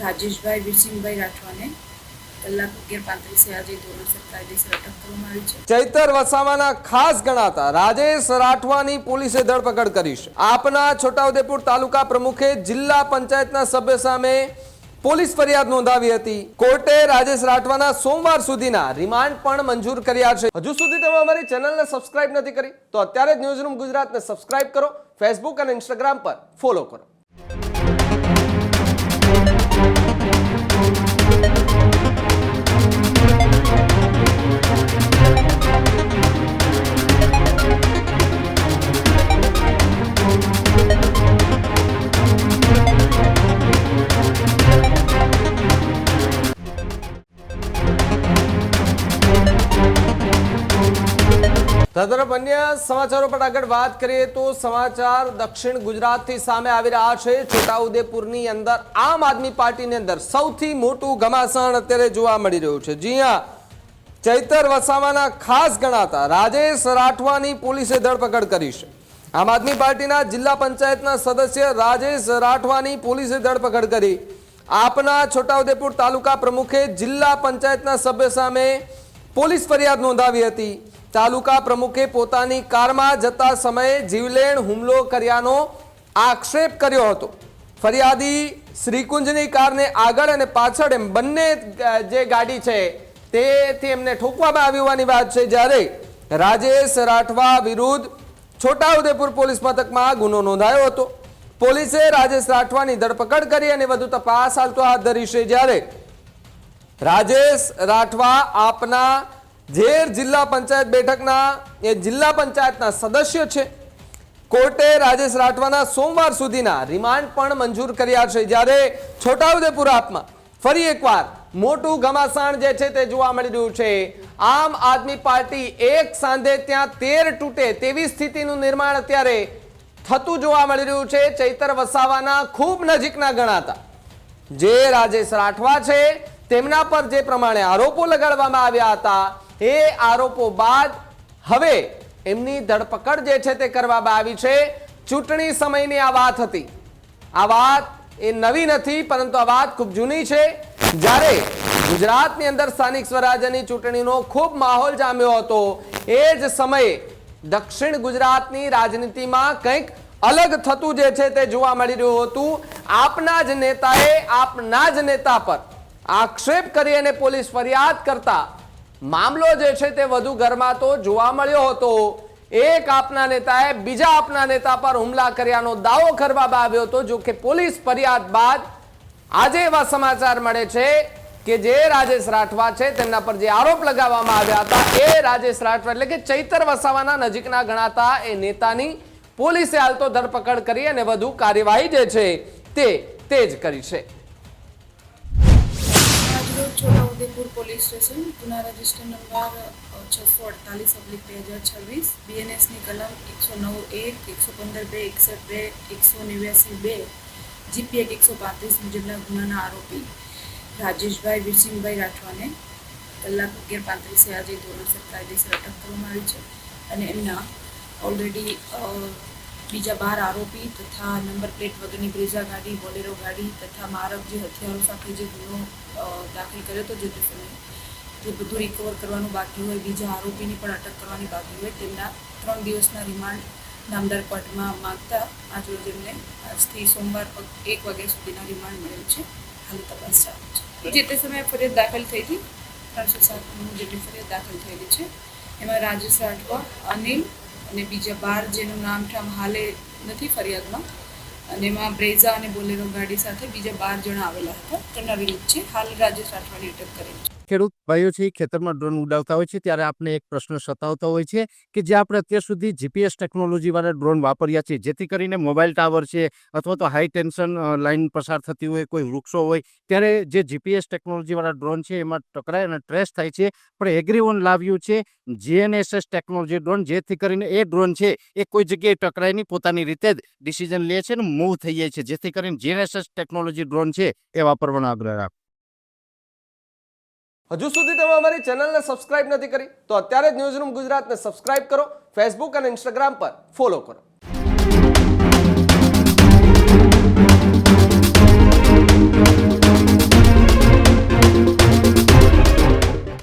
રાજેશભાઈ વીરસિંહભાઈ રાઠવાને કલાક 11:35 આજે ધોરણસર કાયદેસર અટક કરવામાં આવી છે। ચૈતર વસાવાના ખાસ ગણાતા રાજેશ રાઠવાની પોલીસે ધરપકડ કરી છે। આપના છોટાઉદેપુર તાલુકા પ્રમુખે જિલ્લા પંચાયતના સભ્ય સામે પોલીસ ફરિયાદ નોંધાવી હતી। કોર્ટે રાજેશ રાઠવાના સોમવાર સુધીના રિમાન્ડ પણ મંજૂર કર્યા છે। હજુ સુધી તમે અમારી ચેનલને સબસ્ક્રાઇબ નથી કરી તો અત્યારે જ ન્યૂઝરૂમ ગુજરાતને સબસ્ક્રાઇબ કરો, ફેસબુક અને ઇન્સ્ટાગ્રામ પર ફોલો કરો। તરફ અન્ય સમાચારો પર આગળ વાત કરીએ તો સમાચાર દક્ષિણ ગુજરાતથી સામે આવી રહ્યા છે। છોટાઉદેપુરની અંદર આમ આદમી પાર્ટીની અંદર સૌથી મોટું ઘમાસાણ અત્યારે જોવા મળી રહ્યું છે। જી હા, ચૈતર વસાવાના ખાસ ગણાતા રાજેશ રાઠવાની પોલીસે ધરપકડ કરી છે। આમ આદમી પાર્ટીના જિલ્લા પંચાયતના સદસ્ય રાજેશ રાઠવાની પોલીસે ધરપકડ કરી। આપના છોટાઉદેપુર તાલુકા પ્રમુખે જિલ્લા પંચાયતના સભ્ય સામે પોલીસ ફરિયાદ નોંધાવી હતી। તાલુકા પ્રમુખે પોતાની કારમાં જતા સમયે જીવલેણ હુમલો કર્યાનો આક્ષેપ કર્યો હતો। ફરિયાદી શ્રીકુંજની કારને આગળ અને પાછળ એમ બંને જે ગાડી છે તેથી એમને ઠોકવામાં આવી હોવાની વાત છે। જ્યારે રાજેશ રાઠવા વિરુદ્ધ છોટાઉદેપુર પોલીસ મથકમાં ગુનો નોંધાયો હતો। પોલીસે રાજેશ રાઠવાની ધરપકડ કરી અને વધુ તપાસ હાલ તો હાથ ધરી છે। જ્યારે રાજેશ રાઠવા આપના ઝેર જિલ્લા પંચાયત બેઠકના એ જિલ્લા પંચાયતના સદસ્ય છે। કોર્ટે રાજેશ રાઠવાના સોમવાર સુધીના રિમાન્ડ પણ મંજૂર કર્યા છે। જ્યારે છોટાઉદેપુર આપમાં ફરી એકવાર મોટું ઘમાસાણ જે છે તે જોવા મળી રહ્યું છે। આમ આદમી પાર્ટી એક સાંધે ત્યાં તેર તૂટે તેવી સ્થિતિનું નિર્માણ અત્યારે થતું જોવા મળી રહ્યું છે। ચૈતર વસાવાના ખૂબ નજીકના ગણાતા જે રાજેશ રાઠવા છે તેમના પર જે પ્રમાણે આરોપો લગાડવામાં આવ્યા હતા એ આરોપો બાદ હવે એમની ધરપકડ જે છે તે કરવામાં આવી છે। ચૂંટણી સમયની આ વાત હતી। આ વાત એ નવી નથી, પરંતુ આ વાત ખૂબ જૂની છે। જ્યારે ગુજરાતની અંદર સ્થાનિક સ્વરાજ્યની ચૂંટણીનો ખૂબ માહોલ જામ્યો હતો એ જ સમયે દક્ષિણ ગુજરાતની રાજનીતિમાં કંઈક અલગ થતું જે છે તે જોવા મળી રહ્યું હતું। આપના જ નેતાએ આપના જ નેતા પર આક્ષેપ કરી અને પોલીસ ફરિયાદ કરતા મામલો જે છે તે વધુ ગરમાતો જોવા મળ્યો હતો। એક આપના નેતાએ બીજા આપના નેતા પર હુમલા કર્યાનો દાવો કરવામાં આવ્યો હતો। જો કે પોલીસ ફરિયાદ બાદ આજે એવા સમાચાર મળે છે કે જે રાજેશ રાઠવા છે તેમના પર જે આરોપ લગાવવામાં આવ્યા હતા એ રાજેશ રાઠવા એટલે કે ચૈતર વસાવાના નજીકના ગણાતા એ નેતાની પોલીસે હાલ તો ધરપકડ કરી અને વધુ કાર્યવાહી જે છે તે તેજ કરી છે। છોટાઉદેપુર પોલીસ સ્ટેશન ગુના રજિસ્ટર નંબર 648/2026 બીએનએસની કલમ 109(1), 115(2), 61(2), 189(2), જીપી એક્ટ 135 મુજબના ગુનાના આરોપી રાજેશભાઈ વીરસિંહભાઈ રાઠવાને કલાક 11:35 આજે ધોરણસર કાયદેસર અટક કરવામાં આવી છે। અને એમના ઓલરેડી બીજા 12 આરોપી તથા નંબર પ્લેટ વગરની બ્રેઝા ગાડી, બોલેરો ગાડી તથા મારક જે હથિયારો સાથે જે ગુનો દાખલ કર્યો હતો જે તે સમયે જે બધું રિકવર કરવાનું બાકી હોય, બીજા આરોપીની પણ અટક કરવાની બાકી હોય, તેમના 3 દિવસના રિમાન્ડ નામદાર કોર્ટમાં માંગતા આજરોજ એમને આજથી સોમવાર 1 વાગ્યા સુધીના રિમાન્ડ મળેલ છે। હાલ તપાસ ચાલુ છે। જે તે સમયે ફરિયાદ દાખલ થઈ હતી 307 જેટલી ફરિયાદ દાખલ થયેલી છે। એમાં રાજેશ રાઠવા, અનિલ અને બીજા 12 જેનું નામ ઠામ હાલે નથી ફરિયાદમાં અને એમાં બ્રેઝા અને બોલેરો ગાડી સાથે બીજા 12 જણા આવેલા હતા તેમના વિરુદ્ધ છે હાલ રાજેશ રાઠવાની અટક કરેલ છે। ખેડૂત ભાઈઓ છે ખેતરમાં ડ્રોન ઉડાવતા હોય છે ત્યારે આપણે એક પ્રશ્ન સતાવતો હોય છે કે જે આપણે અત્યાર સુધી જીપીએસ ટેકનોલોજી વાળા ડ્રોન વાપર્યા છે જેથી કરીને મોબાઈલ ટાવર છે અથવા તો હાઈ ટેન્શન લાઇન પસાર થતી હોય, કોઈ વૃક્ષો હોય ત્યારે જે જીપીએસ ટેકનોલોજી વાળા ડ્રોન છે એમાં ટકરાય અને ટ્રેસ થાય છે। પણ એગ્રીવન લાવ્યું છે જીએનએસએસ ટેકનોલોજી ડ્રોન જેથી કરીને એ ડ્રોન છે એ કોઈ જગ્યાએ ટકરાય નહીં, પોતાની રીતે જ ડિસિઝન લે છે ને મૂવ થઈ જાય છે જેથી કરીને જીએનએસએસ ટેકનોલોજી ડ્રોન છે એ વાપરવાનો આગ્રહ રાખો। હજુ સુધી તમે અમારી ચેનલને સબસ્ક્રાઇબ નથી કરી તો અત્યારે જ ન્યૂઝરૂમ ગુજરાતને સબસ્ક્રાઇબ કરો, ફેસબુક અને ઇન્સ્ટાગ્રામ પર ફોલો કરો।